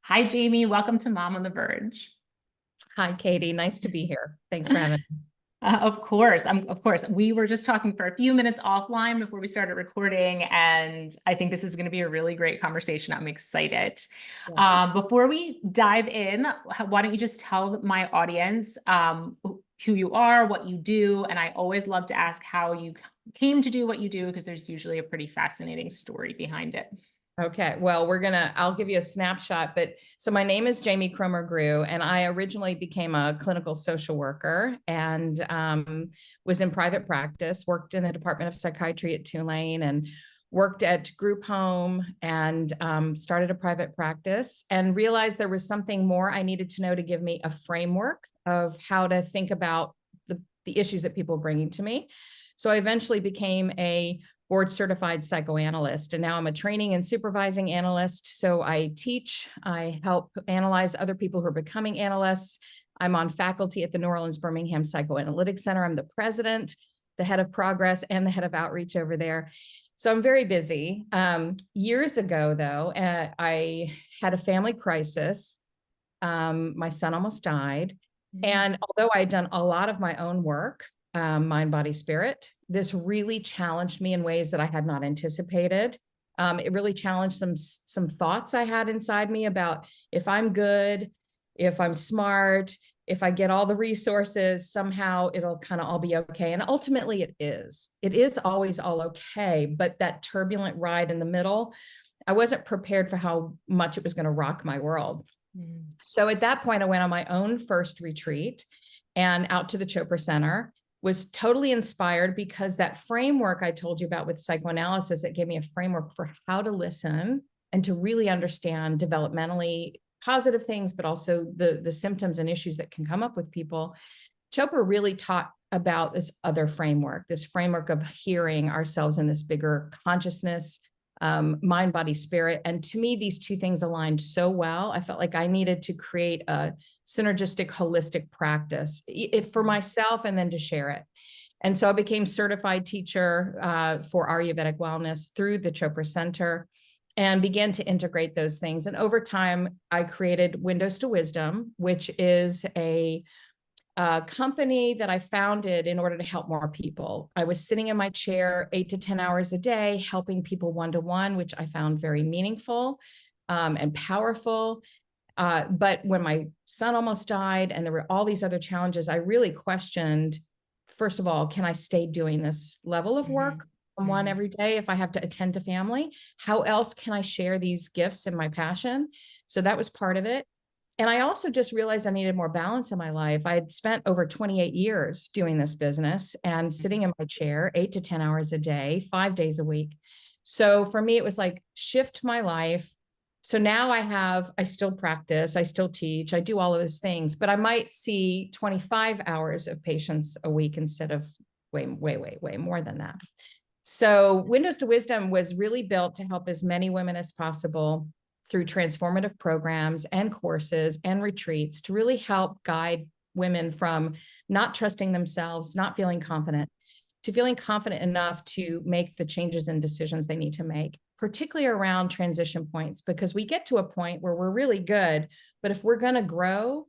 Hi, Jamie. Welcome to Mom on the Verge. Hi, Katie. Nice to be here. Thanks for having me. Of course, of course. We were just talking for a few minutes offline before we started recording, and I think this is going to be a really great conversation. I'm excited. Yeah. Before we dive in, why don't you just tell my audience who you are, what you do, and I always love to ask how you came to do what you do because there's usually a pretty fascinating story behind it. Okay. Well, I'll give you a snapshot. So my name is Jamie Croomer Grue, and I originally became a clinical social worker and was in private practice, worked in the Department of Psychiatry at Tulane and worked at group home and started a private practice and realized there was something more I needed to know to give me a framework of how to think about the issues that people were bringing to me. So I eventually became a board certified psychoanalyst. And now I'm a training and supervising analyst. So I teach, I help analyze other people who are becoming analysts. I'm on faculty at the New Orleans Birmingham Psychoanalytic Center. I'm the president, the head of progress, and the head of outreach over there. So I'm very busy. Years ago, though, I had a family crisis. My son almost died. And although I had done a lot of my own work, mind, body, spirit, this really challenged me in ways that I had not anticipated. It really challenged some thoughts I had inside me about if I'm good, if I'm smart, if I get all the resources, somehow it'll kind of all be okay. And ultimately it is. It is always all okay. But that turbulent ride in the middle, I wasn't prepared for how much it was going to rock my world. So at that point, I went on my own first retreat and out to the Chopra Center, was totally inspired because that framework I told you about with psychoanalysis, that gave me a framework for how to listen and to really understand developmentally positive things, but also the symptoms and issues that can come up with people. Chopra really taught about this other framework, this framework of hearing ourselves in this bigger consciousness, mind, body, spirit. And to me, these two things aligned so well. I felt like I needed to create a synergistic, holistic practice for myself and then to share it. And so I became certified teacher for Ayurvedic wellness through the Chopra Center and began to integrate those things. And over time, I created Windows to Wisdom, which is a company that I founded in order to help more people. I was sitting in my chair 8 to 10 hours a day, helping people one-to-one, which I found very meaningful and powerful. But when my son almost died and there were all these other challenges, I really questioned, first of all, can I stay doing this level of work one every day if I have to attend to family? How else can I share these gifts and my passion? So that was part of it. And I also just realized I needed more balance in my life. I had spent over 28 years doing this business and sitting in my chair 8 to 10 hours a day, 5 days a week. So for me, it was like shift my life. So now I still practice, I still teach, I do all of those things, but I might see 25 hours of patients a week instead of way more than that. So Windows to Wisdom was really built to help as many women as possible through transformative programs and courses and retreats to really help guide women from not trusting themselves, not feeling confident, to feeling confident enough to make the changes and decisions they need to make, particularly around transition points, because we get to a point where we're really good, but if we're going to grow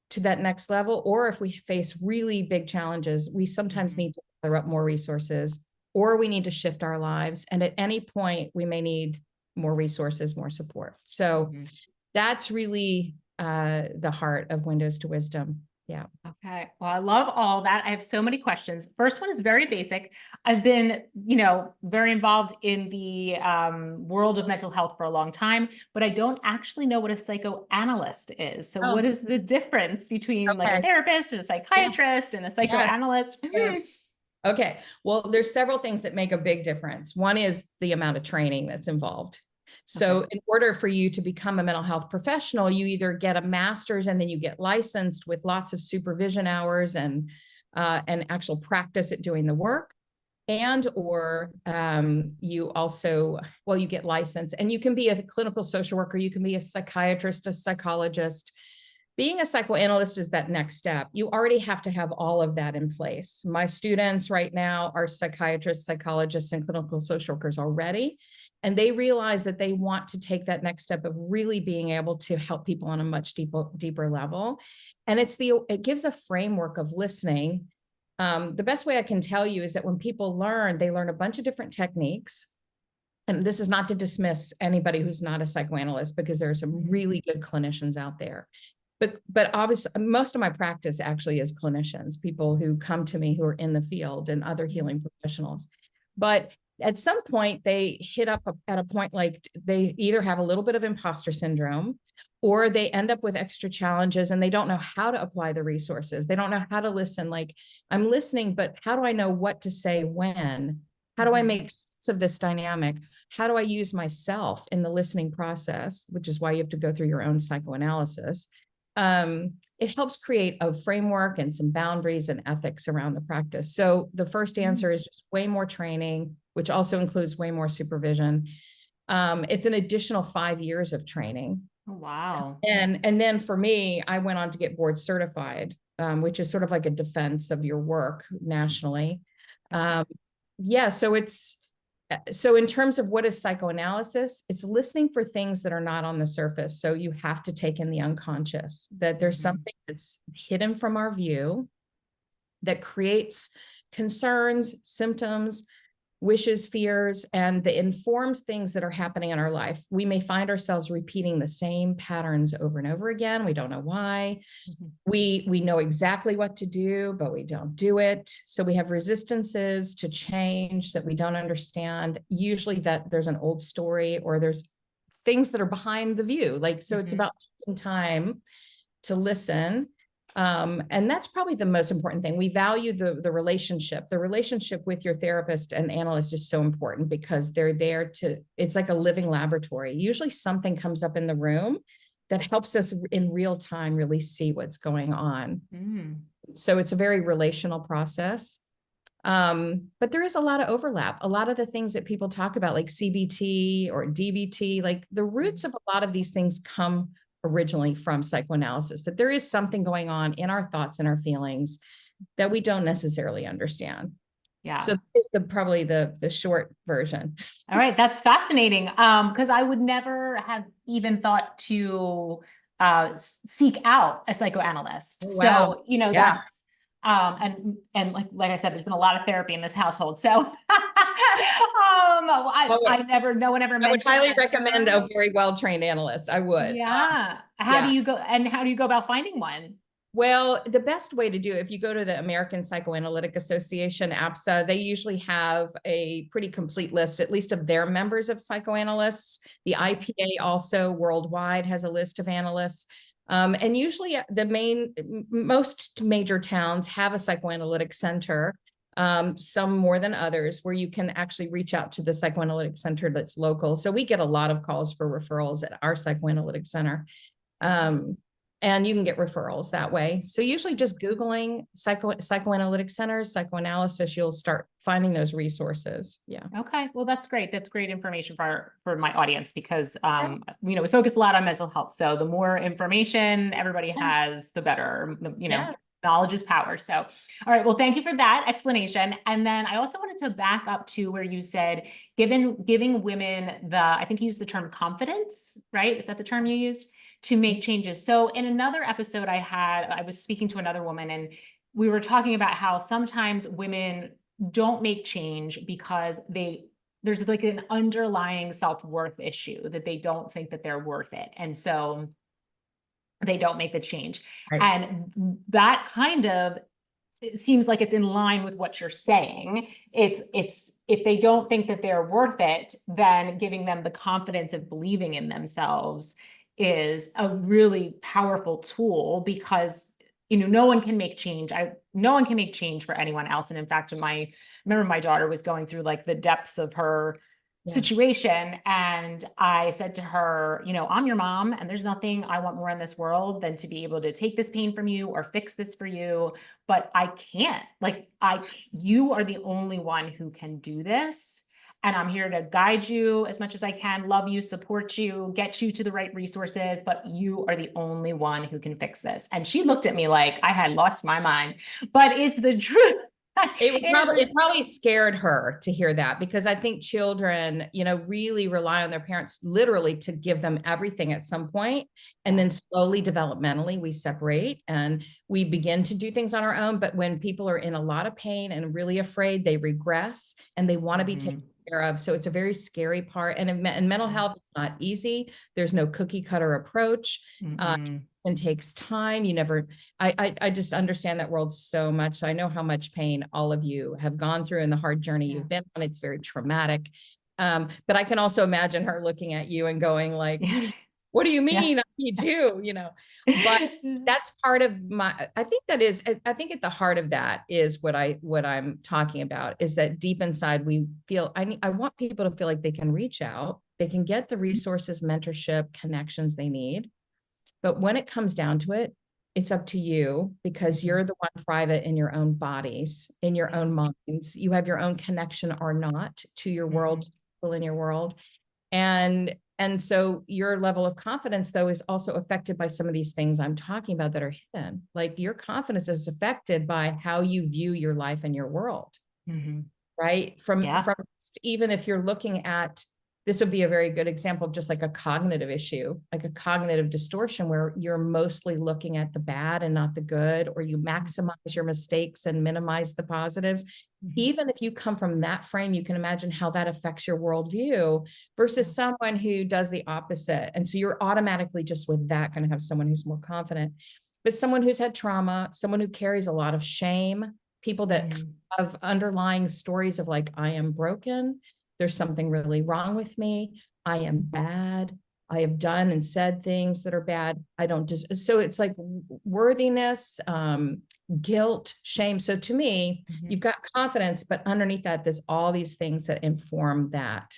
to that next level, or if we face really big challenges, we sometimes need to gather up more resources, or we need to shift our lives. And at any point, we may need more resources, more support. So that's really the heart of Windows to Wisdom. Yeah. Okay. Well, I love all that. I have so many questions. First one is very basic. I've been, very involved in the world of mental health for a long time, but I don't actually know what a psychoanalyst is. So what is the difference between like a therapist and a psychiatrist and a psychoanalyst? Yes. Okay. Well, there's several things that make a big difference. One is the amount of training that's involved. So in order for you to become a mental health professional, you either get a master's and then you get licensed with lots of supervision hours and actual practice at doing the work. Or you also, you get licensed and you can be a clinical social worker. You can be a psychiatrist, a psychologist. Being a psychoanalyst is that next step. You already have to have all of that in place. My students right now are psychiatrists, psychologists, and clinical social workers already. And they realize that they want to take that next step of really being able to help people on a much deeper level. And it gives a framework of listening. The best way I can tell you is that when people learn, they learn a bunch of different techniques. And this is not to dismiss anybody who's not a psychoanalyst, because there are some really good clinicians out there. But obviously, most of my practice actually is clinicians, people who come to me who are in the field and other healing professionals. But at some point, they hit up at a point like they either have a little bit of imposter syndrome, or they end up with extra challenges and they don't know how to apply the resources. They don't know how to listen. Like, I'm listening, but how do I know what to say when? How do I make sense of this dynamic? How do I use myself in the listening process, which is why you have to go through your own psychoanalysis. It helps create a framework and some boundaries and ethics around the practice. So the first answer is just way more training, which also includes way more supervision. It's an additional 5 years of training. Oh, wow. And then for me, I went on to get board certified, which is sort of like a defense of your work nationally. Yeah, so in terms of what is psychoanalysis, it's listening for things that are not on the surface. So you have to take in the unconscious, that there's something that's hidden from our view that creates concerns, symptoms, wishes, fears, and that informs things that are happening in our life. We may find ourselves repeating the same patterns over and over again. We don't know why. We know exactly what to do, but we don't do it. So we have resistances to change that we don't understand. Usually that there's an old story, or there's things that are behind the view. Like, so it's about taking time to listen. And that's probably the most important thing. We value the relationship. The relationship with your therapist and analyst is so important, because they're there it's like a living laboratory. Usually something comes up in the room that helps us in real time really see what's going on. So it's a very relational process. But there is a lot of overlap. A lot of the things that people talk about, like CBT or DBT, like the roots of a lot of these things come originally from psychoanalysis, that there is something going on in our thoughts and our feelings that we don't necessarily understand. Yeah. So it's probably the short version. All right. That's fascinating. Because I would never have even thought to seek out a psychoanalyst. Oh, wow. So, you know, Yeah. that's and like I said, there's been a lot of therapy in this household. So I never, no one ever I would mentioned highly that to recommend her. a very well-trained analyst. I would. Yeah. How do you go about finding one? Well, the best way to do it, if you go to the American Psychoanalytic Association, APSA, they usually have a pretty complete list, at least of their members of psychoanalysts. The IPA also worldwide has a list of analysts. And usually most major towns have a psychoanalytic center, some more than others, where you can actually reach out to the psychoanalytic center that's local. So we get a lot of calls for referrals at our psychoanalytic center. And you can get referrals that way. So usually just Googling psychoanalytic centers, psychoanalysis, you'll start finding those resources. Yeah. Okay. Well, that's great. That's great information for my audience, because, you know, we focus a lot on mental health. So the more information everybody has, the better, you know, knowledge is power. So, all right. Well, thank you for that explanation. And then I also wanted to back up to where you said, giving women I think you used the term confidence, right? Is that the term you used? To make changes. So in another episode I was speaking to another woman, and we were talking about how sometimes women don't make change because there's like an underlying self-worth issue, that they don't think that they're worth it. And so they don't make the change. Right. And that kind of, it seems like it's in line with what you're saying. It's if they don't think that they're worth it, then giving them the confidence of believing in themselves is a really powerful tool, because, you know, no one can make change. No one can make change for anyone else. And in fact, I remember my daughter was going through like the depths of her situation. And I said to her, you know, I'm your mom, and there's nothing I want more in this world than to be able to take this pain from you or fix this for you. But I can't, you are the only one who can do this. And I'm here to guide you as much as I can, love you, support you, get you to the right resources, but you are the only one who can fix this. And she looked at me like I had lost my mind, but it's the truth. It probably scared her to hear that, because I think children, really rely on their parents literally to give them everything at some point. And then slowly developmentally we separate and we begin to do things on our own. But when people are in a lot of pain and really afraid, they regress and they want to be taken care of. So it's a very scary part. And in mental health, it's not easy. There's no cookie cutter approach. And takes time. I just understand that world so much. So I know how much pain all of you have gone through and the hard journey you've been on. It's very traumatic. But I can also imagine her looking at you and going like, what do you mean? I need you, but that's part of I think at the heart of that is what I'm talking about, is that deep inside we feel, I want people to feel like they can reach out, they can get the resources, mentorship, connections they need. But when it comes down to it, it's up to you, because you're the one private in your own bodies, in your own minds. You have your own connection or not to your world, people in your world. And so your level of confidence, though, is also affected by some of these things I'm talking about that are hidden. Like your confidence is affected by how you view your life and your world, right? From even if you're looking at, this would be a very good example of just like a cognitive issue, like a cognitive distortion where you're mostly looking at the bad and not the good, or you maximize your mistakes and minimize the positives. Even if you come from that frame, you can imagine how that affects your worldview versus someone who does the opposite. And so you're automatically just with that going to have someone who's more confident, but someone who's had trauma, someone who carries a lot of shame, people that have underlying stories of like, I am broken. There's something really wrong with me. I am bad. I have done and said things that are bad. So it's like worthiness, guilt, shame. So to me, you've got confidence, but underneath that, there's all these things that inform that.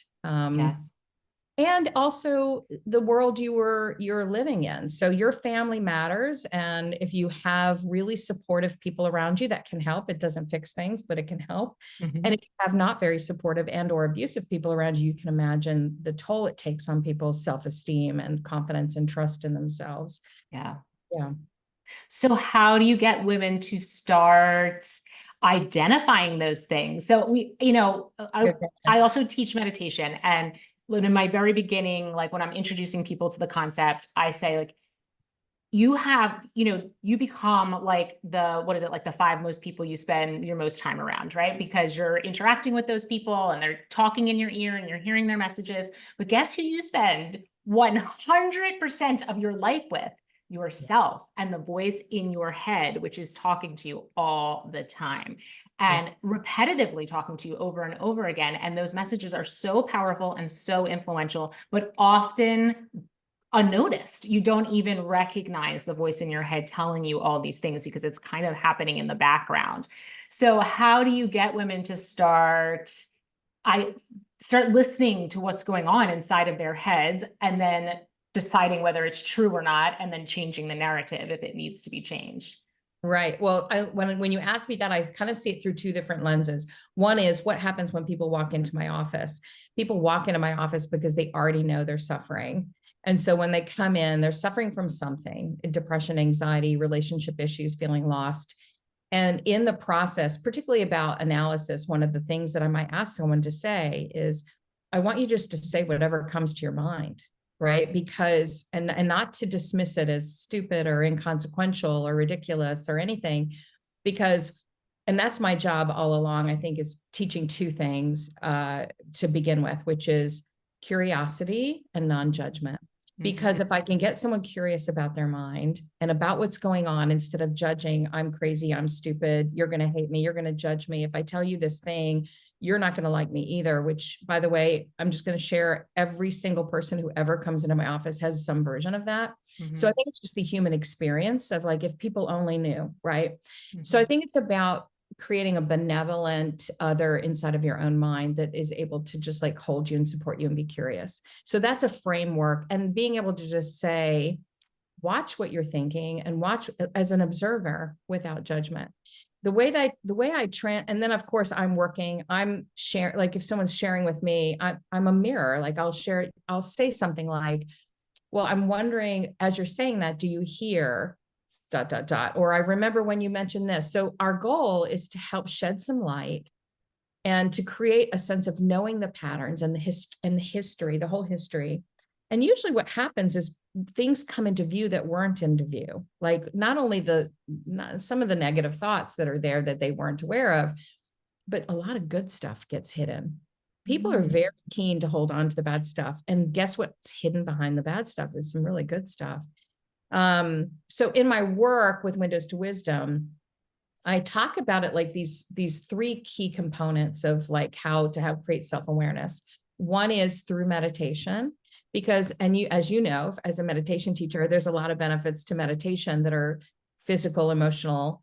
And also the world you're living in. So your family matters. And if you have really supportive people around you, that can help. It doesn't fix things, but it can help. And if you have not very supportive and or abusive people around you, you can imagine the toll it takes on people's self-esteem and confidence and trust in themselves. Yeah. Yeah. So how do you get women to start identifying those things? So I also teach meditation, and in my very beginning, like when I'm introducing people to the concept, I say like, you become like the 5 most people you spend your most time around, right? Because you're interacting with those people and they're talking in your ear and you're hearing their messages. But guess who you spend 100% of your life with? Yourself and the voice in your head, which is talking to you all the time and repetitively talking to you over and over again. And those messages are so powerful and so influential, but often unnoticed. You don't even recognize the voice in your head telling you all these things because it's kind of happening in the background. So how do you get women to start listening to what's going on inside of their heads and then deciding whether it's true or not, and then changing the narrative if it needs to be changed? Right. Well, when you ask me that, I kind of see it through 2 different lenses. One is what happens when people walk into my office. People walk into my office because they already know they're suffering. And so when they come in, they're suffering from something, depression, anxiety, relationship issues, feeling lost. And in the process, particularly about analysis, one of the things that I might ask someone to say is, I want you just to say whatever comes to your mind. Right. Because, and not to dismiss it as stupid or inconsequential or ridiculous or anything, because, and that's my job all along, I think, is teaching 2 things to begin with, which is curiosity and non-judgment. Because if I can get someone curious about their mind and about what's going on, instead of judging, I'm crazy, I'm stupid, you're going to hate me, you're going to judge me. If I tell you this thing, you're not going to like me either, which, by the way, I'm just going to share, every single person who ever comes into my office has some version of that. So I think it's just the human experience of like, if people only knew, right? So I think it's about creating a benevolent other inside of your own mind that is able to just like hold you and support you and be curious. So that's a framework, and being able to just say, watch what you're thinking and watch as an observer without judgment. The way I and then of course I'm sharing, like if someone's sharing with me, I'm a mirror. Like I'll say something like, well, I'm wondering, as you're saying that, do you hear dot, dot, dot. Or I remember when you mentioned this. So our goal is to help shed some light and to create a sense of knowing the patterns and the history, the whole history. And usually what happens is things come into view that weren't into view. Like not only some of the negative thoughts that are there that they weren't aware of, but a lot of good stuff gets hidden. People are very keen to hold on to the bad stuff. And guess what's hidden behind the bad stuff is some really good stuff. So in my work with Windows to Wisdom, I talk about it like these three key components of like how to create self-awareness. One is through meditation, because, as you know, as a meditation teacher, there's a lot of benefits to meditation that are physical, emotional,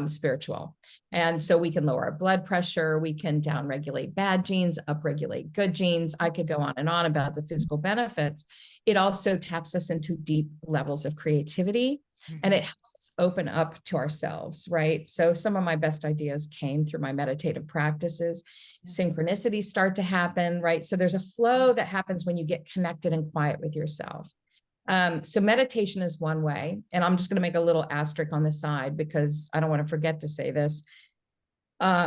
spiritual. And so we can lower our blood pressure, we can downregulate bad genes, upregulate good genes. I could go on and on about the physical benefits. It also taps us into deep levels of creativity, and it helps us open up to ourselves, right? So some of my best ideas came through my meditative practices. Synchronicities start to happen, right? So there's a flow that happens when you get connected and quiet with yourself. So meditation is one way, and I'm just going to make a little asterisk on the side because I don't want to forget to say this.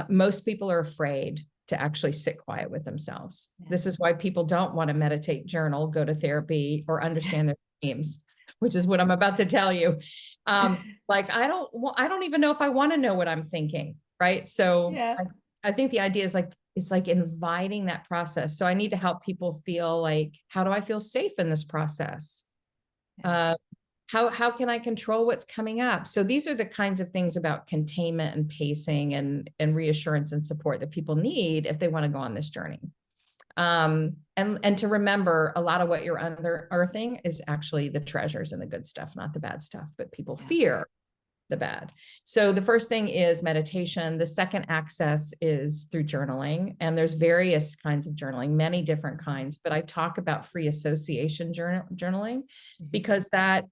Most people are afraid to actually sit quiet with themselves. Yeah. This is why people don't want to meditate, journal, go to therapy, or understand their dreams, which is what I'm about to tell you. Like, I don't even know if I want to know what I'm thinking. Right. So yeah. I think the idea is like, it's like inviting that process. So I need to help people feel like, how do I feel safe in this process? How can I control what's coming up? So these are the kinds of things about containment and pacing and reassurance and support that people need if they want to go on this journey. And to remember, a lot of what you're unearthing is actually the treasures and the good stuff, not the bad stuff, but people fear the bad. So the first thing is meditation. The second access is through journaling. And there's various kinds of journaling, many different kinds, but I talk about free association journaling because I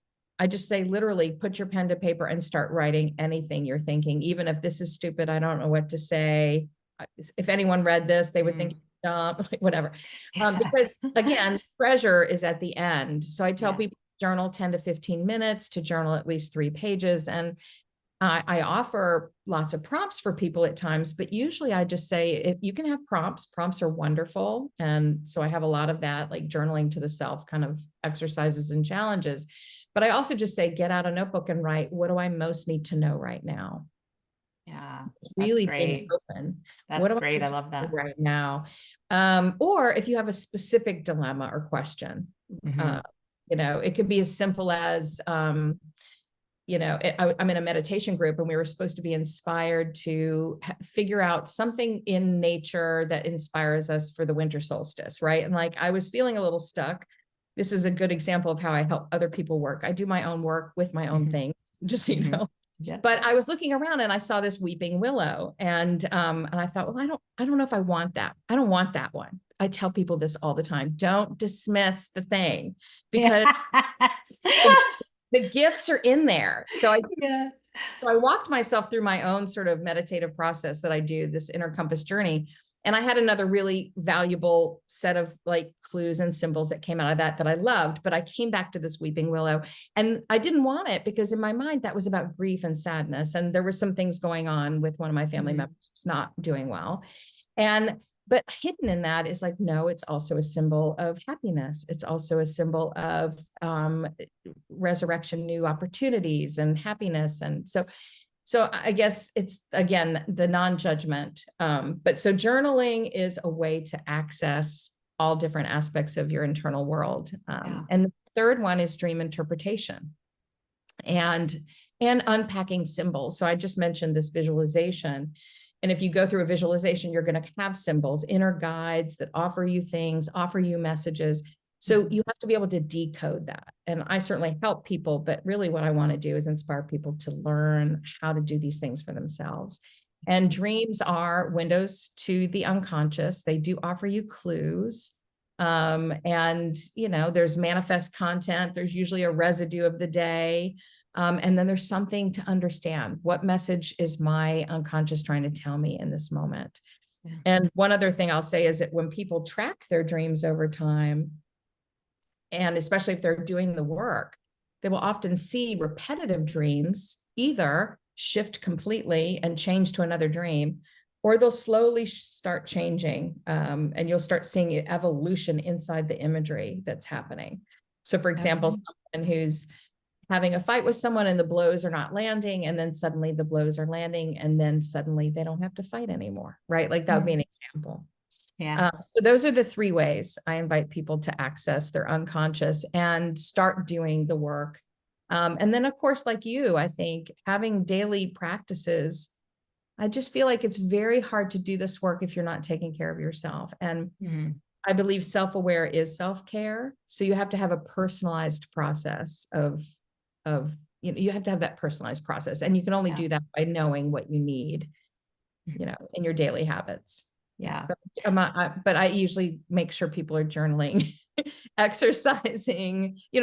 just say, literally put your pen to paper and start writing anything you're thinking. Even if this is stupid, I don't know what to say. If anyone read this, they would think dumb, like whatever. Because again, treasure is at the end. So I tell people, journal 10 to 15 minutes, to journal at least 3 pages. And I offer lots of prompts for people at times, but usually I just say, if you can have prompts are wonderful. And so I have a lot of that, like journaling to the self kind of exercises and challenges. But I also just say, get out a notebook and write, what do I most need to know right now? Yeah, really being open. That's great. I love that right now. Or if you have a specific dilemma or question, it could be as simple as, I'm in a meditation group and we were supposed to be inspired to figure out something in nature that inspires us for the winter solstice, right? And like, I was feeling a little stuck. This is a good example of how I help other people work. I do my own work with my own things, just so you know. Yeah. But I was looking around and I saw this weeping willow, and I thought, well, I don't know if I want that. I don't want that one. I tell people this all the time. Don't dismiss the thing, because the gifts are in there. So I walked myself through my own sort of meditative process that I do, this inner compass journey. And I had another really valuable set of like clues and symbols that came out of that I loved, but I came back to this weeping willow and I didn't want it because in my mind, that was about grief and sadness. And there were some things going on with one of my family members who's not doing well. But hidden in that is like, no, it's also a symbol of happiness. It's also a symbol of resurrection, new opportunities and happiness. And so I guess it's, again, the non-judgment. But so journaling is a way to access all different aspects of your internal world. And the third one is dream interpretation and unpacking symbols. So I just mentioned this visualization. And if you go through a visualization, you're going to have symbols, inner guides that offer you things, offer you messages. So you have to be able to decode that. And I certainly help people, but really what I want to do is inspire people to learn how to do these things for themselves. And dreams are windows to the unconscious. They do offer you clues. And, there's manifest content. There's usually a residue of the day. And then there's something to understand. What message is my unconscious trying to tell me in this moment? Yeah. And one other thing I'll say is that when people track their dreams over time, and especially if they're doing the work, they will often see repetitive dreams either shift completely and change to another dream, or they'll slowly start changing, and you'll start seeing evolution inside the imagery that's happening. So for example, someone who's having a fight with someone and the blows are not landing, and then suddenly the blows are landing, and then suddenly they don't have to fight anymore, right? Like that would be an example. Yeah. So those are the three ways I invite people to access their unconscious and start doing the work. And then of course, like you, I think having daily practices, I just feel like it's very hard to do this work if you're not taking care of yourself. And I believe self-aware is self-care. So you have to have a personalized process you have to have that personalized process, and you can only do that by knowing what you need, in your daily habits. Yeah. But I usually make sure people are journaling, exercising, we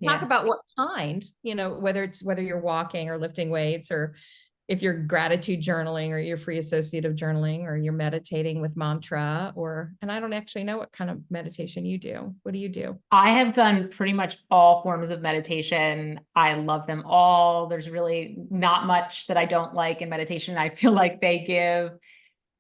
talk about what kind, whether you're walking or lifting weights, or if you're gratitude journaling, or you're free associative journaling, or you're meditating with mantra, and I don't actually know what kind of meditation you do. What do you do? I have done pretty much all forms of meditation. I love them all. There's really not much that I don't like in meditation. I feel like they give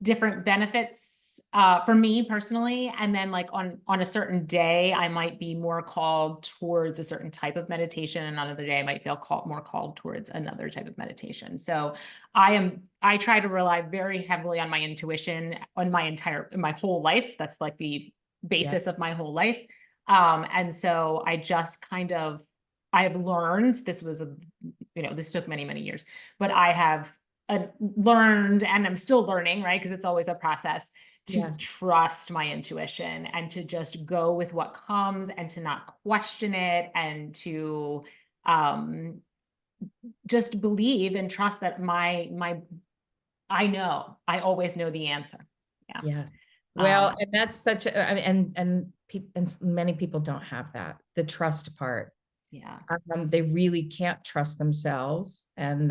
different benefits for me personally. And then like on a certain day, I might be more called towards a certain type of meditation. And another day I might feel more called towards another type of meditation. So I try to rely very heavily on my intuition on my whole life. That's like the basis of my whole life. And so I just I've learned, this took many, many years, but I have learned, and I'm still learning, right? Because it's always a process to trust my intuition and to just go with what comes and to not question it, and to just believe and trust that I always know the answer. Yeah. Yes. Well, and that's such a, I mean, and many people don't have that, the trust part. Yeah. They really can't trust themselves. And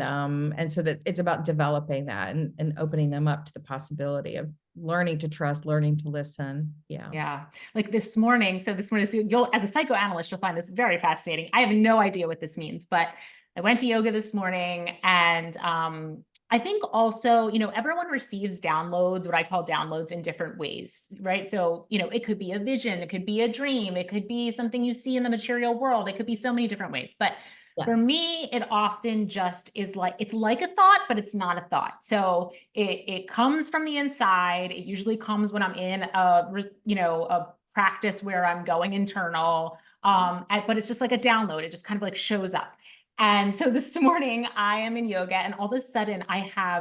so that it's about developing that and opening them up to the possibility of learning to trust, learning to listen. Yeah. Yeah. Like this morning. So as a psychoanalyst, you'll find this very fascinating. I have no idea what this means, but I went to yoga this morning, and I think also, everyone receives downloads, what I call downloads, in different ways, right? So, it could be a vision, it could be a dream, it could be something you see in the material world. It could be so many different ways. But for me, it often just is it's like a thought, but it's not a thought. So it comes from the inside. It usually comes when I'm in a practice where I'm going internal. But it's just like a download. It just kind of like shows up. And so this morning I am in yoga, and all of a sudden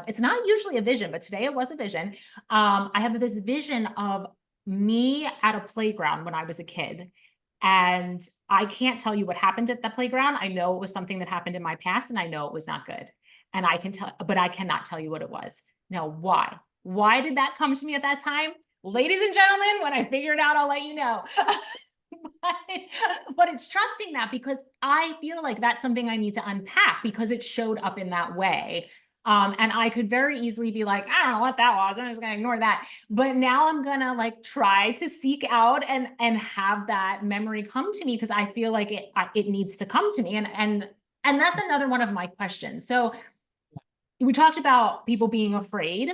it's not usually a vision, but today it was a vision. I have this vision of me at a playground when I was a kid. And I can't tell you what happened at the playground. I know it was something that happened in my past, and I know it was not good. And but I cannot tell you what it was. Now, why? Why did that come to me at that time? Ladies and gentlemen, when I figure it out, I'll let you know. But it's trusting that, because I feel like that's something I need to unpack, because it showed up in that way. And I could very easily be like, I don't know what that was, I'm just gonna ignore that. But now I'm gonna try to seek out and have that memory come to me, because I feel like it needs to come to me. And that's another one of my questions. So we talked about people being afraid.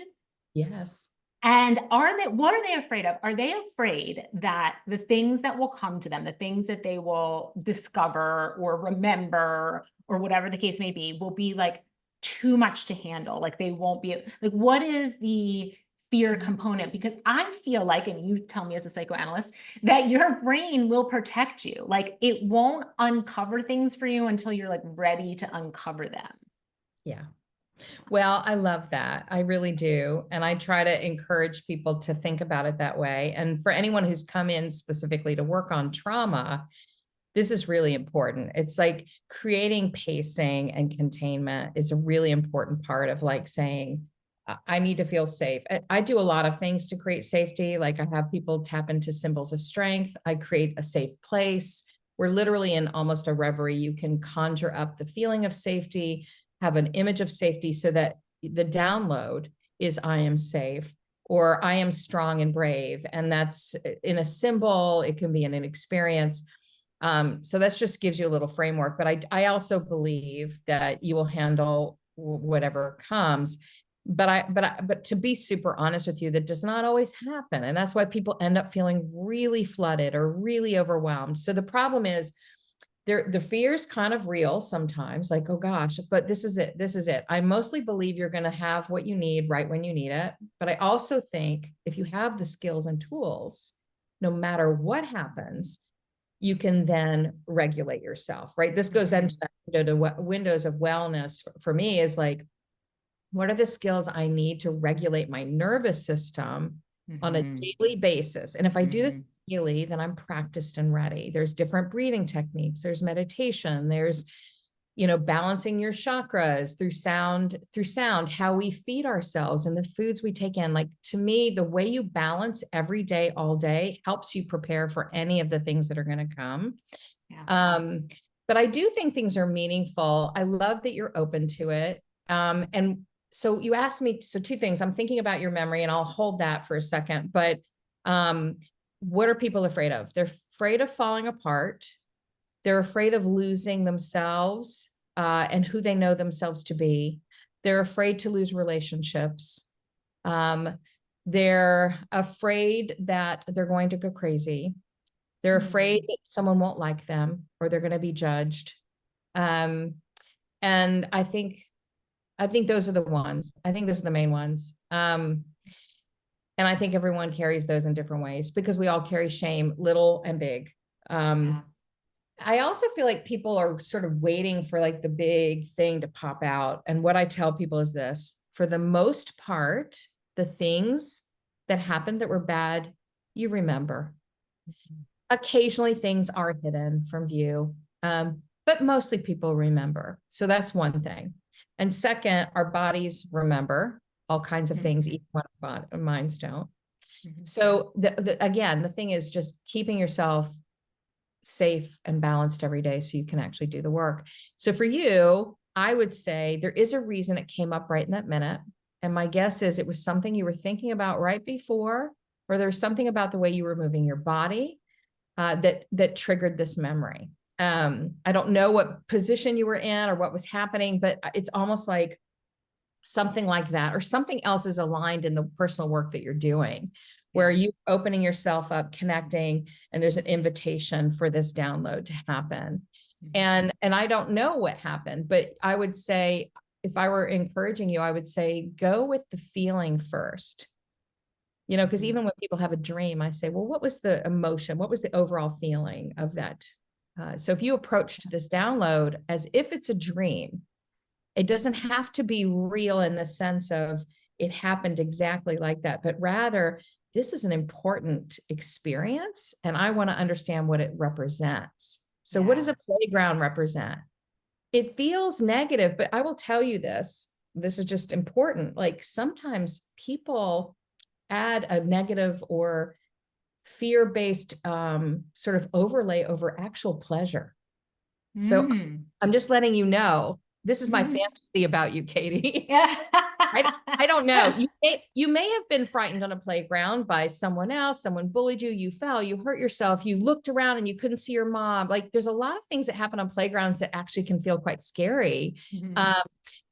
Yes. And what are they afraid of? Are they afraid that the things that will come to them, the things that they will discover or remember, or whatever the case may be, will be too much to handle? Like they won't be what is the fear component? Because I feel like, and you tell me as a psychoanalyst, that your brain will protect you. Like it won't uncover things for you until you're ready to uncover them. Yeah. Well, I love that. I really do. And I try to encourage people to think about it that way. And for anyone who's come in specifically to work on trauma, this is really important. It's like creating pacing and containment is a really important part of saying, I need to feel safe. I do a lot of things to create safety. Like I have people tap into symbols of strength. I create a safe place. We're literally in almost a reverie. You can conjure up the feeling of safety, have an image of safety, so that the download is I am safe, or I am strong and brave. And that's in a symbol. It can be in an experience. So that just gives you a little framework, but I also believe that you will handle whatever comes. But to be super honest with you, that does not always happen. And that's why people end up feeling really flooded or really overwhelmed. So the problem is the fear is kind of real sometimes, like, oh gosh, but this is it. This is it. I mostly believe you're going to have what you need right when you need it. But I also think if you have the skills and tools, no matter what happens, you can then regulate yourself, right? This goes into the windows of wellness for me is like, what are the skills I need to regulate my nervous system on a daily basis? And if I do this daily, then I'm practiced and ready. There's different breathing techniques. There's meditation. There's, balancing your chakras through sound, how we feed ourselves and the foods we take in. Like, to me, the way you balance every day, all day, helps you prepare for any of the things that are going to come. Yeah. But I do think things are meaningful. I love that you're open to it. And so you asked me, so two things. I'm thinking about your memory, and I'll hold that for a second. But what are people afraid of? They're afraid of falling apart. They're afraid of losing themselves and who they know themselves to be. They're afraid to lose relationships. They're afraid that they're going to go crazy. They're afraid that someone won't like them or they're going to be judged. And I think those are the ones. I think those are the main ones. And I think everyone carries those in different ways because we all carry shame, little and big. I also feel like people are sort of waiting for like the big thing to pop out. And what I tell people is this: for the most part, the things that happened that were bad, you remember. Occasionally things are hidden from view, but mostly people remember. So that's one thing. And second, our bodies remember all kinds of things, even when our minds don't. So again, the thing is just keeping yourself safe and balanced every day so you can actually do the work. So for you, I would say there is a reason it came up right in that minute. And my guess is it was something you were thinking about right before, or there's something about the way you were moving your body that triggered this memory. I don't know what position you were in or what was happening, but it's almost like something like that, or something else is aligned in the personal work that you're doing, where you opening yourself up, connecting, and there's an invitation for this download to happen. And I don't know what happened, but I would say, if I were encouraging you, I would say, go with the feeling first. Because even when people have a dream, I say, well, what was the emotion? What was the overall feeling of that? So if you approached this download as if it's a dream, it doesn't have to be real in the sense of it happened exactly like that, but rather this is an important experience and I want to understand what it represents. So what does a playground represent? It feels negative, but I will tell you this is just important. Like, sometimes people add a negative or fear-based sort of overlay over actual pleasure. So I'm just letting you know, this is my fantasy about you, Katie. I don't know. You may have been frightened on a playground by someone else. Someone bullied you. You fell. You hurt yourself. You looked around and you couldn't see your mom. Like, there's a lot of things that happen on playgrounds that actually can feel quite scary.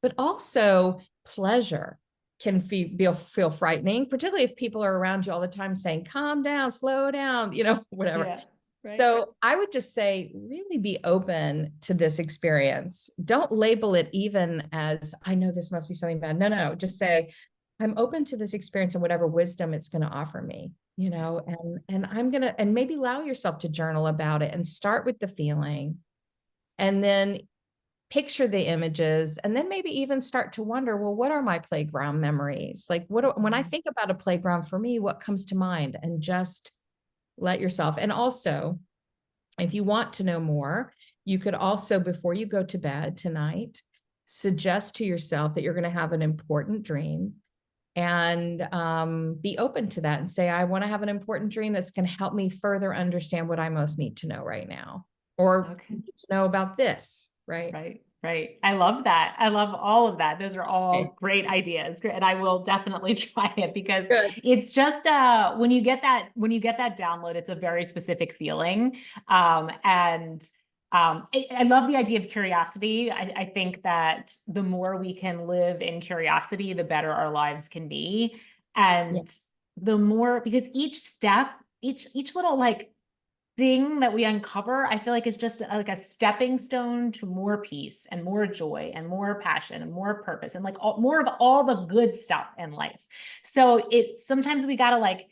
But also pleasure can feel frightening, particularly if people are around you all the time saying, calm down, slow down, whatever. Yeah. Right. So I would just say, really be open to this experience. Don't label it even as, I know this must be something bad. No, just say, I'm open to this experience and whatever wisdom it's going to offer me, and I'm going to, and maybe allow yourself to journal about it and start with the feeling and then picture the images, and then maybe even start to wonder, well, what are my playground memories? Like, when I think about a playground for me, what comes to mind? And just let yourself. And also, if you want to know more, you could also, before you go to bed tonight, suggest to yourself that you're going to have an important dream, and be open to that and say, I want to have an important dream that's going to help me further understand what I most need to know right now, or need to know about this. Right. Right. I love that. I love all of that. Those are all Okay, great ideas. And I will definitely try it because good. it's just when you get that download, it's a very specific feeling. And I love the idea of curiosity. I think that the more we can live in curiosity, the better our lives can be. Yeah. And the more, because each step, each little like thing that we uncover, I feel like is just like a stepping stone to more peace and more joy and more passion and more purpose and like more of all the good stuff in life. So it sometimes we got to like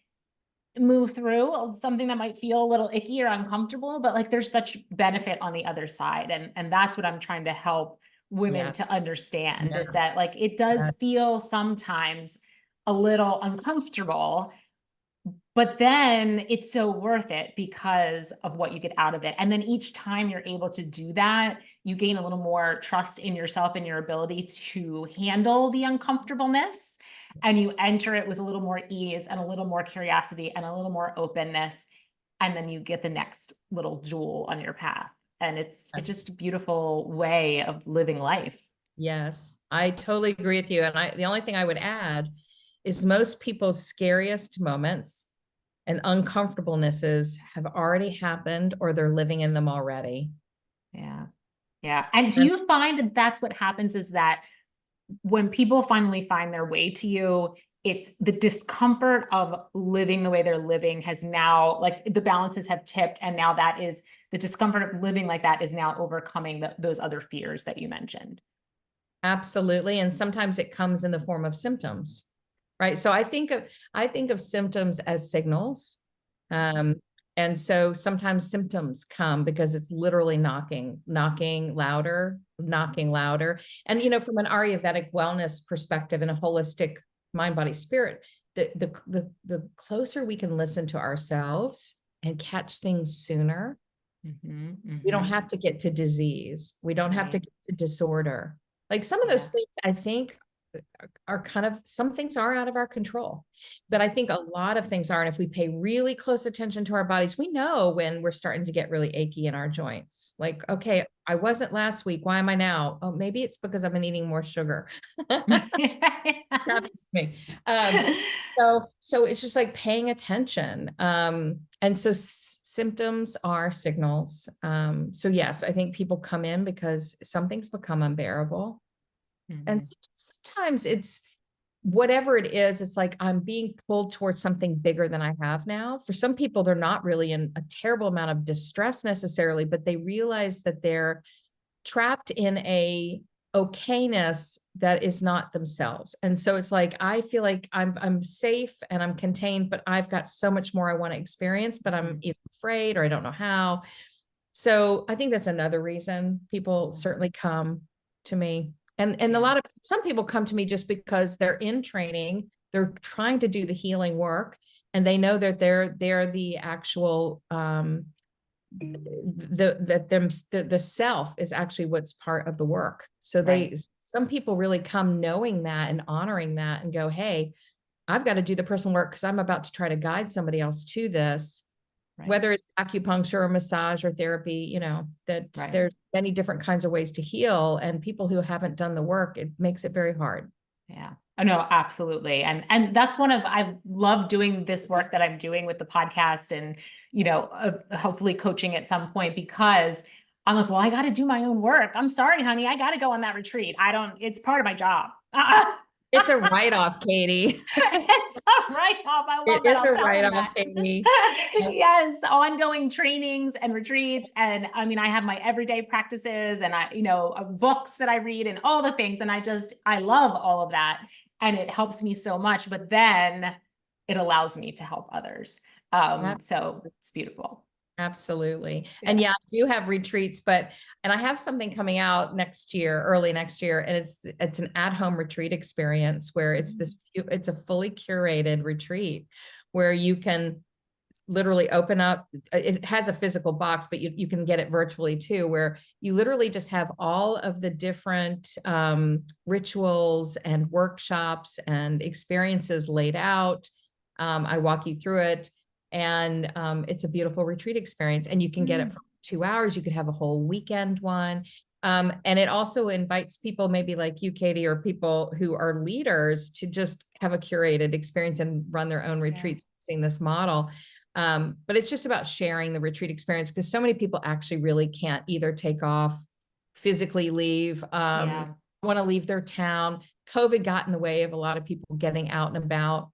move through something that might feel a little icky or uncomfortable, but like there's such benefit on the other side. And that's what I'm trying to help women Yes. to understand is Yes. that like it does feel sometimes a little uncomfortable, but then it's so worth it because of what you get out of it. And then each time you're able to do that, you gain a little more trust in yourself and your ability to handle the uncomfortableness. And you enter it with a little more ease and a little more curiosity and a little more openness. And then you get the next little jewel on your path. And it's just a beautiful way of living life. Yes, I totally agree with you. And the only thing I would add is most people's scariest moments and uncomfortablenesses have already happened or they're living in them already. Yeah. Yeah. And do And you find that that's what happens is that when people finally find their way to you, it's the discomfort of living the way they're living has now, like the balances have tipped. And now that is the discomfort of living like that is now overcoming those other fears that you mentioned. absolutely. And sometimes it comes in the form of symptoms, right? So I think of symptoms as signals. Um, and so sometimes symptoms come because it's literally knocking louder, knocking louder. And, from an Ayurvedic wellness perspective and a holistic mind, body, spirit, the closer we can listen to ourselves and catch things sooner, we don't have to get to disease. We don't have to Right. get to disorder. Like some of Yeah. those things, I think are kind of, some things are out of our control, but I think a lot of things are. And if we pay really close attention to our bodies, we know when we're starting to get really achy in our joints. Like, okay, I wasn't last week. Why am I now? Oh, maybe it's because I've been eating more sugar. Happens to me. So it's just like paying attention. And so symptoms are signals. So yes, I think people come in because something's become unbearable. And sometimes it's whatever it is, it's like I'm being pulled towards something bigger than I have now. For some people, they're not really in a terrible amount of distress necessarily, but they realize that they're trapped in a okayness that is not themselves. And so it's like I feel like I'm safe and I'm contained, but I've got so much more I want to experience, but I'm either afraid or I don't know how. So I think that's another reason people certainly come to me. And a lot of some people come to me just because they're in training, they're trying to do the healing work, and they know that they're the actual the self is actually what's part of the work. So some people really come knowing that and honoring that and go, hey, I've got to do the personal work because I'm about to try to guide somebody else to this, whether it's acupuncture or massage or therapy, that there's many different kinds of ways to heal. And people who haven't done the work, it makes it very hard. Yeah. Oh, no, absolutely. And that's I love doing this work that I'm doing with the podcast and, hopefully coaching at some point because I'm like, well, I got to do my own work. I'm sorry, honey. I got to go on that retreat. It's part of my job. It's a write-off, Katie. It's a write-off. I love It that. is I'll a tell them write-off, that. Katie. Yes. Yes, ongoing trainings and retreats. And I mean, I have my everyday practices and books that I read and all the things. And I love all of that. And it helps me so much, but then it allows me to help others. So it's beautiful. Absolutely. Yeah. And yeah, I do have retreats, and I have something coming out next year, early next year, and it's an at-home retreat experience where it's a fully curated retreat where you can literally open up. It has a physical box, but you can get it virtually too, where you literally just have all of the different rituals and workshops and experiences laid out. I walk you through it. And it's a beautiful retreat experience, and you can get it from 2 hours. You could have a whole weekend one. And it also invites people maybe like you, Katie, or people who are leaders to just have a curated experience and run their own retreats using this model. But it's just about sharing the retreat experience, because so many people actually really can't either take off, physically leave, want to leave their town. COVID got in the way of a lot of people getting out and about.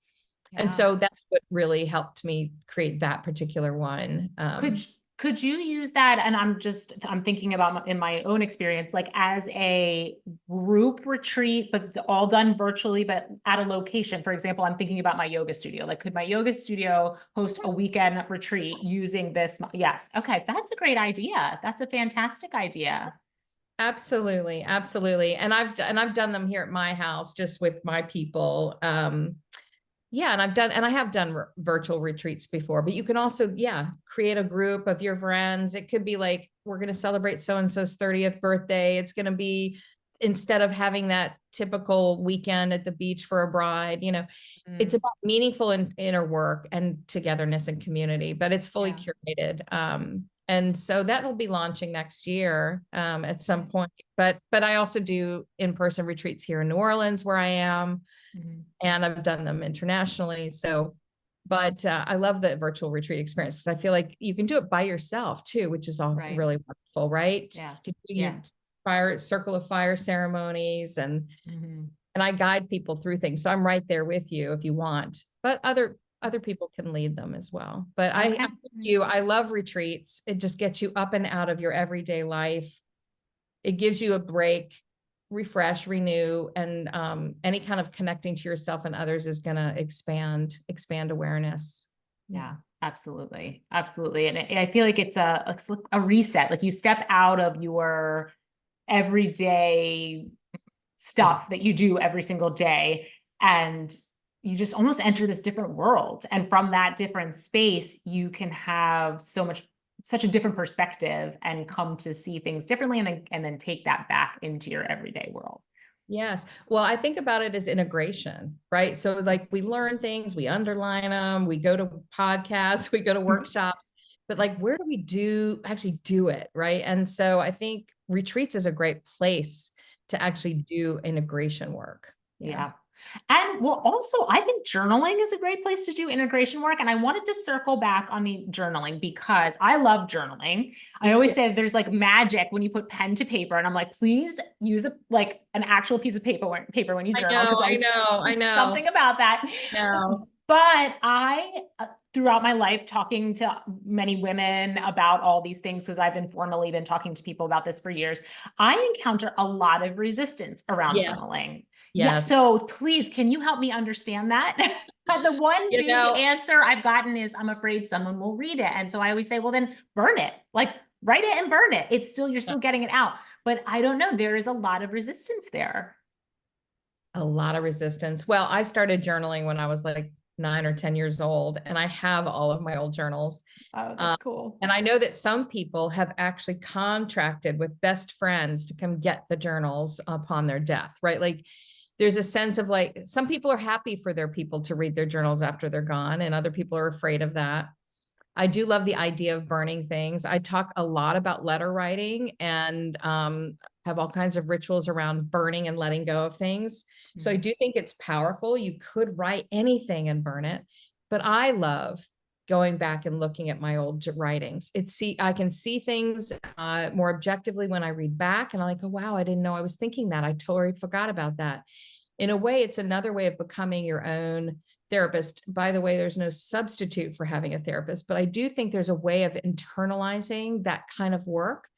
And so that's what really helped me create that particular one. Could you use that? And I'm thinking about in my own experience, like as a group retreat, but all done virtually, but at a location. For example, I'm thinking about my yoga studio. Like, could my yoga studio host a weekend retreat using this? Yes. Okay. That's a great idea. That's a fantastic idea. Absolutely. Absolutely. And I've done them here at my house, just with my people. Yeah, and I have done virtual retreats before, but you can also, create a group of your friends. It could be like, we're going to celebrate so-and-so's 30th birthday. It's going to be, instead of having that typical weekend at the beach for a bride, it's about meaningful inner work and togetherness and community, but it's fully curated. And so that will be launching next year at some point. But I also do in-person retreats here in New Orleans, where I am, and I've done them internationally. So, but I love the virtual retreat experience, because I feel like you can do it by yourself too, which is all really wonderful, right? You can do circle of fire ceremonies, and I guide people through things. So I'm right there with you if you want, but other people can lead them as well. But I love retreats. It just gets you up and out of your everyday life. It gives you a break, refresh, renew, and any kind of connecting to yourself and others is going to expand awareness. Yeah, absolutely. Absolutely. And I feel like it's a reset. Like, you step out of your everyday stuff that you do every single day, and you just almost enter this different world. And from that different space, you can have such a different perspective and come to see things differently, and then take that back into your everyday world. Yes. Well, I think about it as integration, right? So like, we learn things, we underline them, we go to podcasts, we go to workshops, but like, where do we actually do it? Right. And so I think retreats is a great place to actually do integration work. Yeah. And well, also, I think journaling is a great place to do integration work. And I wanted to circle back on the journaling, because I love journaling. I always say there's like magic when you put pen to paper, and I'm like, please use like an actual piece of paper when you journal. I know. Something about that. But throughout my life, talking to many women about all these things, because I've informally been talking to people about this for years, I encounter a lot of resistance around journaling. Yeah. So please, can you help me understand that? The one big answer I've gotten is, I'm afraid someone will read it. And so I always say, well, then burn it, like write it and burn it. You're still getting it out. But I don't know. There is a lot of resistance there. A lot of resistance. Well, I started journaling when I was like 9 or 10 years old, and I have all of my old journals. Oh, that's cool. And I know that some people have actually contracted with best friends to come get the journals upon their death, right? Like, there's a sense of like, some people are happy for their people to read their journals after they're gone, and other people are afraid of that. I do love the idea of burning things. I talk a lot about letter writing, and have all kinds of rituals around burning and letting go of things. So I do think it's powerful. You could write anything and burn it, but I love going back and looking at my old writings. I can see things more objectively when I read back, and I'm like, oh, wow, I didn't know I was thinking that. I totally forgot about that. In a way, it's another way of becoming your own therapist. By the way, there's no substitute for having a therapist, but I do think there's a way of internalizing that kind of work.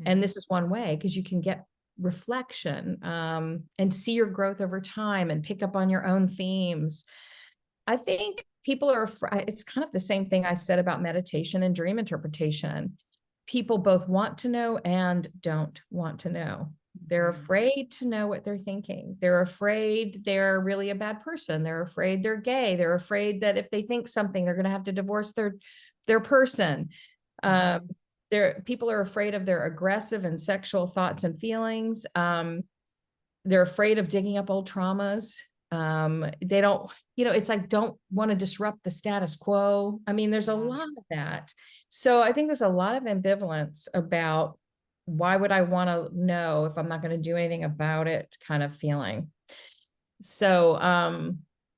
And this is one way, because you can get reflection and see your growth over time and pick up on your own themes. I think people are afraid. It's kind of the same thing I said about meditation and dream interpretation. People both want to know and don't want to know. They're afraid to know what they're thinking. They're afraid they're really a bad person. They're afraid they're gay. They're afraid that if they think something, they're going to have to divorce their person. People are afraid of their aggressive and sexual thoughts and feelings. They're afraid of digging up old traumas. They don't, it's like, don't want to disrupt the status quo. I mean, there's a lot of that. So I think there's a lot of ambivalence about why would I want to know if I'm not going to do anything about it kind of feeling. So,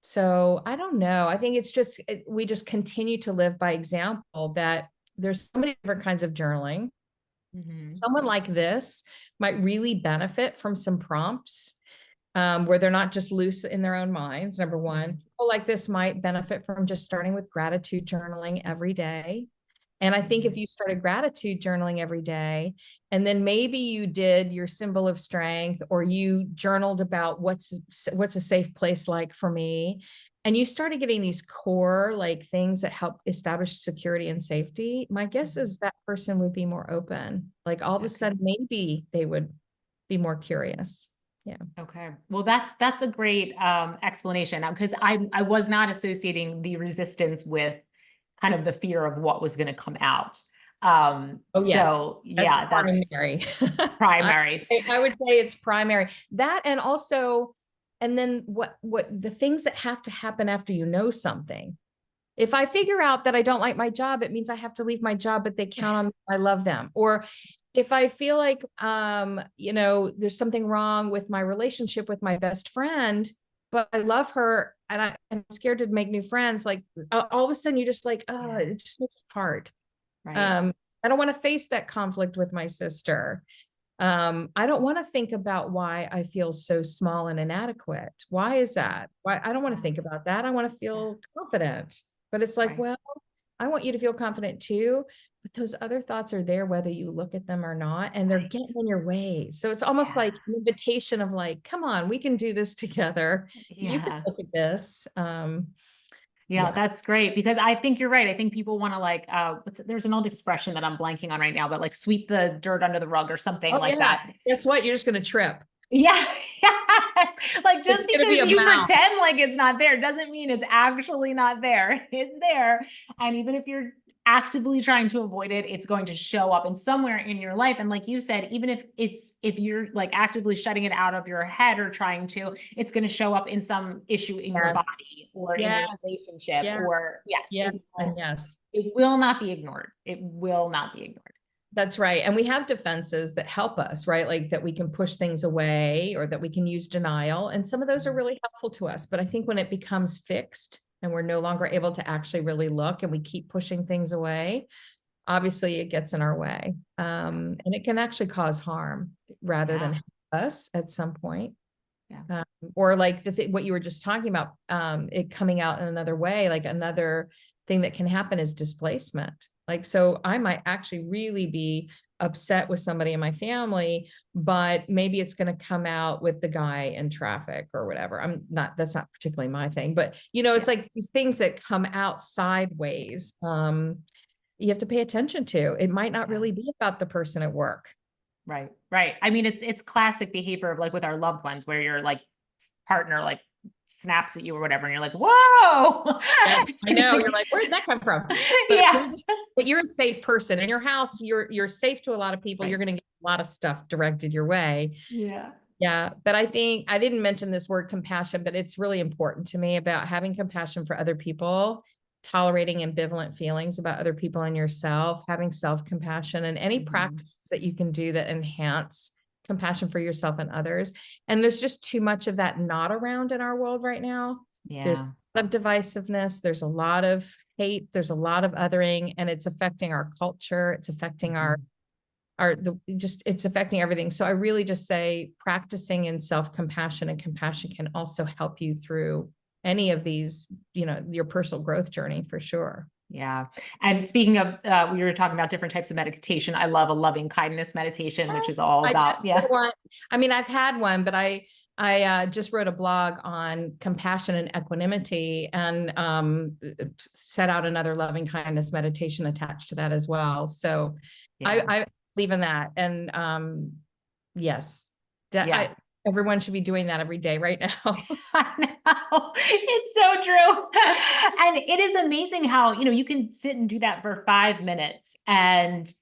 so I don't know. I think it's just, we just continue to live by example that there's so many different kinds of journaling. Someone like this might really benefit from some prompts where they're not just loose in their own minds. Number one, people like this might benefit from just starting with gratitude journaling every day. And I think if you started gratitude journaling every day, and then maybe you did your symbol of strength, or you journaled about what's a safe place like for me, and you started getting these core like things that help establish security and safety, my guess is that person would be more open. Like all of a sudden, maybe they would be more curious. Yeah. Okay. Well, that's a great explanation, because I was not associating the resistance with kind of the fear of what was going to come out. Oh, yes. So That's yeah, primary. primary. I would say it's primary. That, and also, and then what the things that have to happen after you know something. If I figure out that I don't like my job, it means I have to leave my job, but they count on me, I love them. Or if I feel like, there's something wrong with my relationship with my best friend, but I love her and I'm scared to make new friends, like all of a sudden you're just like, oh, it just makes it hard. Right. I don't want to face that conflict with my sister. I don't want to think about why I feel so small and inadequate. Why is that? Why? I don't want to think about that. I want to feel confident. But it's like, well, I want you to feel confident too, but those other thoughts are there whether you look at them or not, and they're getting in your way. So it's almost like an invitation of like, come on, we can do this together. You can look at this. Yeah, that's great, because I think you're right. I think people want to like, there's an old expression that I'm blanking on right now, but like sweep the dirt under the rug or something like that. Guess what? You're just going to trip. Yeah. Yes. Like just because you pretend like it's not there doesn't mean it's actually not there. It's there. And even if you're actively trying to avoid it, it's going to show up in somewhere in your life. And like you said, even if you're like actively shutting it out of your head or trying to, it's going to show up in some issue in your body or in your relationship or it will not be ignored. It will not be ignored. That's right. And we have defenses that help us, right? Like that we can push things away or that we can use denial. And some of those are really helpful to us. But I think when it becomes fixed and we're no longer able to actually really look and we keep pushing things away, obviously it gets in our way. And it can actually cause harm rather than help us at some point. Or like what you were just talking about, it coming out in another way, like another thing that can happen is displacement. Like, so I might actually really be upset with somebody in my family, but maybe it's going to come out with the guy in traffic or whatever. That's not particularly my thing, but it's like these things that come out sideways. You have to pay attention to. It might not really be about the person at work. Right. Right. I mean, it's classic behavior of like with our loved ones where your like partner like snaps at you or whatever and you're like, whoa. Yeah, I know, you're like, where did that come from? But you're a safe person in your house. You're safe to a lot of people. You're going to get a lot of stuff directed your way. Yeah. But I think I didn't mention this word compassion, but it's really important to me about having compassion for other people, tolerating ambivalent feelings about other people and yourself, having self-compassion, and any practices that you can do that enhance compassion for yourself and others. And there's just too much of that not around in our world right now. There's a lot of divisiveness. There's a lot of hate. There's a lot of othering, and it's affecting our culture. It's affecting it's affecting everything. So I really just say practicing in self-compassion and compassion can also help you through any of these, your personal growth journey for sure. Yeah. And speaking of, we were talking about different types of meditation. I love a loving kindness meditation, which is all about, I mean, I've had one, but I just wrote a blog on compassion and equanimity and set out another loving kindness meditation attached to that as well. So I believe in that. And yes, everyone should be doing that every day right now. I know. It's so true. And it is amazing how, you can sit and do that for 5 minutes and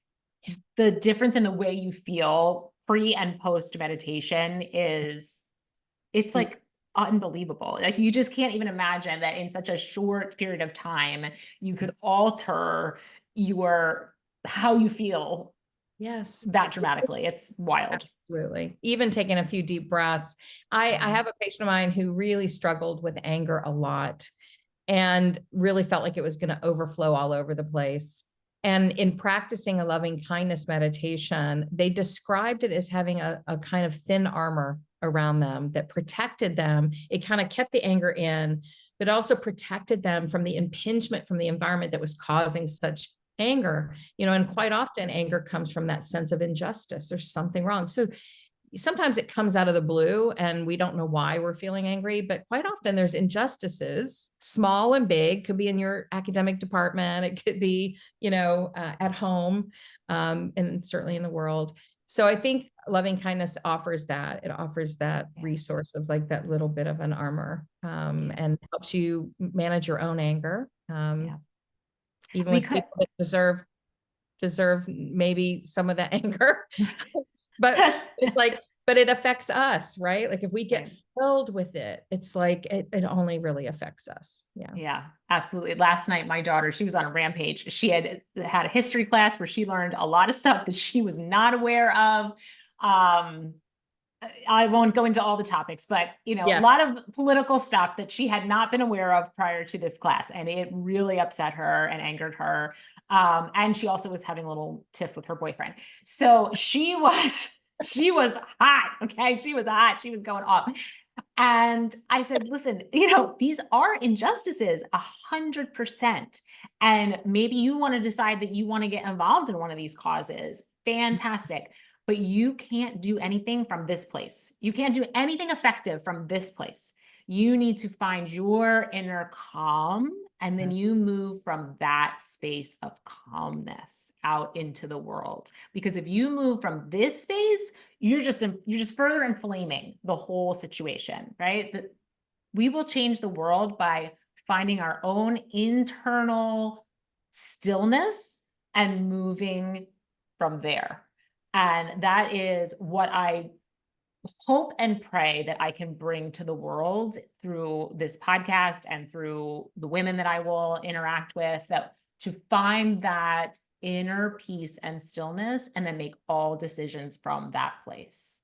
the difference in the way you feel pre and post meditation it's like unbelievable. Like you just can't even imagine that in such a short period of time, you could alter your how you feel Yes. that dramatically. It's wild. Absolutely. Even taking a few deep breaths. I have a patient of mine who really struggled with anger a lot and really felt like it was going to overflow all over the place. And in practicing a loving kindness meditation, they described it as having a kind of thin armor around them that protected them. It kind of kept the anger in, but also protected them from the impingement from the environment that was causing such anger. And quite often anger comes from that sense of injustice. There's something wrong. So sometimes it comes out of the blue and we don't know why we're feeling angry, but quite often there's injustices, small and big. Could be in your academic department, it could be at home, and certainly in the world. So I think loving kindness offers that. It offers that resource of like that little bit of an armor, and helps you manage your own anger, even with Because people that deserve maybe some of the anger. But it's like, but it affects us, right? Like if we get filled with it, it's like it only really affects us. Yeah, absolutely. Last night, my daughter, she was on a rampage. She had a history class where she learned a lot of stuff that she was not aware of. I won't go into all the topics, but a lot of political stuff that she had not been aware of prior to this class, and it really upset her and angered her. And she also was having a little tiff with her boyfriend. So she was hot. Okay, she was hot. She was going off. And I said, listen, these are injustices, 100%. And maybe you want to decide that you want to get involved in one of these causes. Fantastic. But you can't do anything from this place. You can't do anything effective from this place. You need to find your inner calm, and then you move from that space of calmness out into the world. Because if you move from this space, you're just further inflaming the whole situation, right? We will change the world by finding our own internal stillness and moving from there. And that is what I hope and pray that I can bring to the world through this podcast and through the women that I will interact with, that to find that inner peace and stillness and then make all decisions from that place.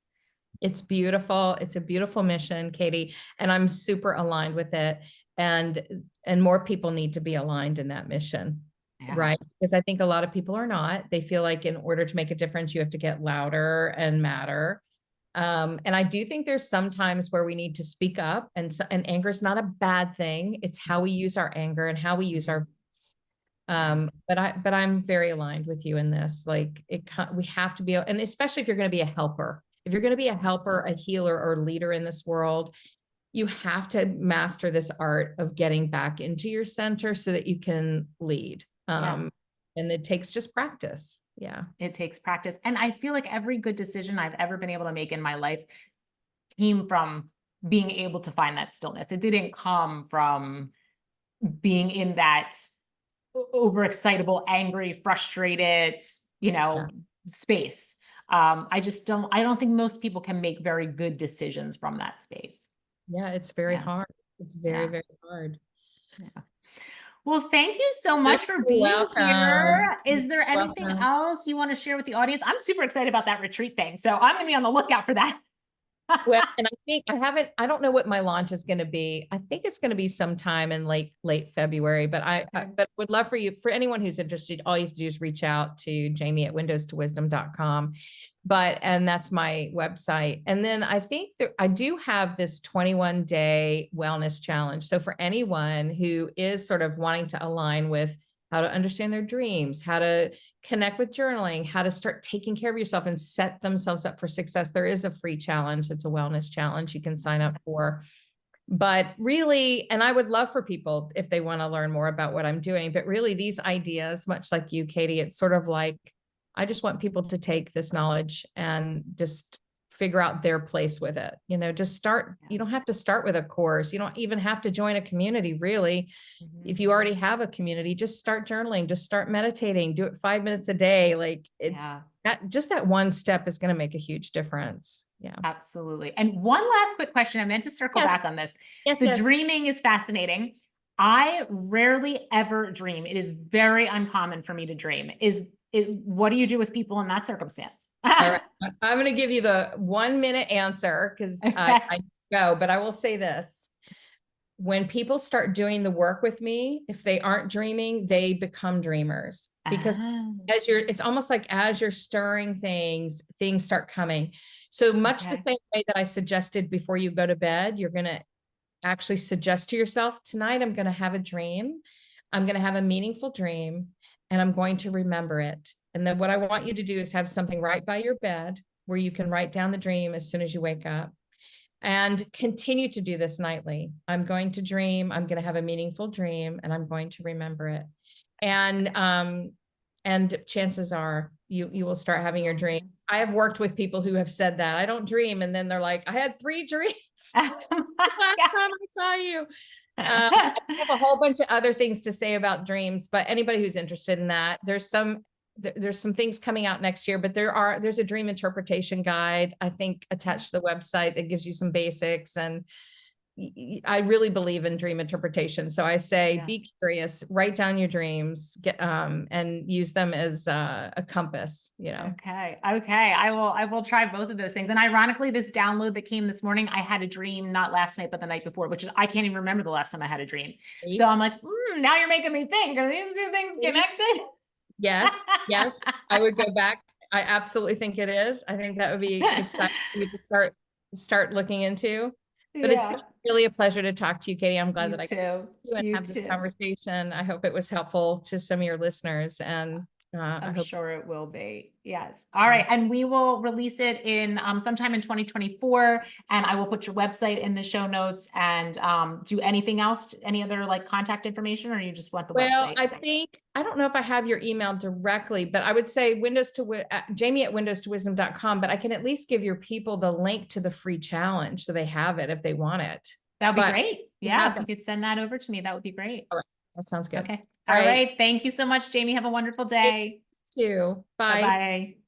It's beautiful. It's a beautiful mission, Katie, and I'm super aligned with it. And more people need to be aligned in that mission. Right. Because I think a lot of people are not. They feel like in order to make a difference, you have to get louder and madder. And I do think there's some times where we need to speak up, and anger is not a bad thing. It's how we use our anger and how we use our voice. But I'm very aligned with you in this. Like we have to be, and especially if you're going to be a helper, a healer or leader in this world, you have to master this art of getting back into your center so that you can lead. And it takes just practice. Yeah. It takes practice. And I feel like every good decision I've ever been able to make in my life came from being able to find that stillness. It didn't come from being in that overexcitable, angry, frustrated, space. I don't think most people can make very good decisions from that space. Yeah. It's very hard. It's very, very hard. Yeah. Well, thank you so much for being here. Is there anything else you want to share with the audience? I'm super excited about that retreat thing, so I'm going to be on the lookout for that. Well, and I think I don't know what my launch is going to be. I think it's going to be sometime in late February, but I would love for anyone who's interested, all you have to do is reach out to Jamie at windowstowisdom.com. And that's my website. And then I think that I do have this 21-day wellness challenge. So for anyone who is sort of wanting to align with how to understand their dreams, how to connect with journaling, how to start taking care of yourself and set themselves up for success, there is a free challenge. It's a wellness challenge you can sign up for. But really, and I would love for people if they want to learn more about what I'm doing, but really these ideas, much like you, Katie, it's sort of like, I just want people to take this knowledge and just figure out their place with it. Just start. You don't have to start with a course. You don't even have to join a community, really. If you already have a community, just start journaling, just start meditating, do it 5 minutes a day. Like just that one step is going to make a huge difference. Yeah. Absolutely. And one last quick question. I meant to circle Yes. back on this. Yes. The Yes. dreaming is fascinating. I rarely ever dream. It is very uncommon for me to dream. What do you do with people in that circumstance? All right. I'm going to give you the 1 minute answer because I go, but I will say this. When people start doing the work with me, if they aren't dreaming, they become dreamers, because it's almost like as you're stirring things start coming. So much the same way that I suggested before you go to bed, you're going to actually suggest to yourself, tonight, I'm going to have a dream. I'm going to have a meaningful dream and I'm going to remember it. And then what I want you to do is have something right by your bed where you can write down the dream as soon as you wake up. And continue to do this nightly. I'm going to dream, I'm going to have a meaningful dream, and I'm going to remember it. And chances are you will start having your dreams. I have worked with people who have said that I don't dream, and then they're like, I had 3 dreams the last time I saw you. I have a whole bunch of other things to say about dreams, but anybody who's interested in that, there's some things coming out next year, but there's a dream interpretation guide, I think, attached to the website that gives you some basics. And I really believe in dream interpretation. So I say, be curious, write down your dreams, and use them as a compass, Okay. I will try both of those things. And ironically, this download that came this morning, I had a dream, not last night, but the night before, which is, I can't even remember the last time I had a dream. So I'm like, now you're making me think, are these 2 things connected? Yes. I would go back. I absolutely think it is. I think that would be exciting for you to start looking into. But it's been really a pleasure to talk to you, Katie. I'm glad that I could talk to you and have this conversation. I hope it was helpful to some of your listeners, and I'm sure it will be. Yes. All right. And we will release it in sometime in 2024. And I will put your website in the show notes. And do anything else, any other like contact information, or you just want the website? I don't know if I have your email directly, but I would say Jamie@windowstowisdom.com, but I can at least give your people the link to the free challenge so they have it if they want it. That'd be great. Yeah. If you could send that over to me, that would be great. All right. That sounds good. Okay. All right. Thank you so much, Jamie. Have a wonderful day. You too. Bye. Bye-bye.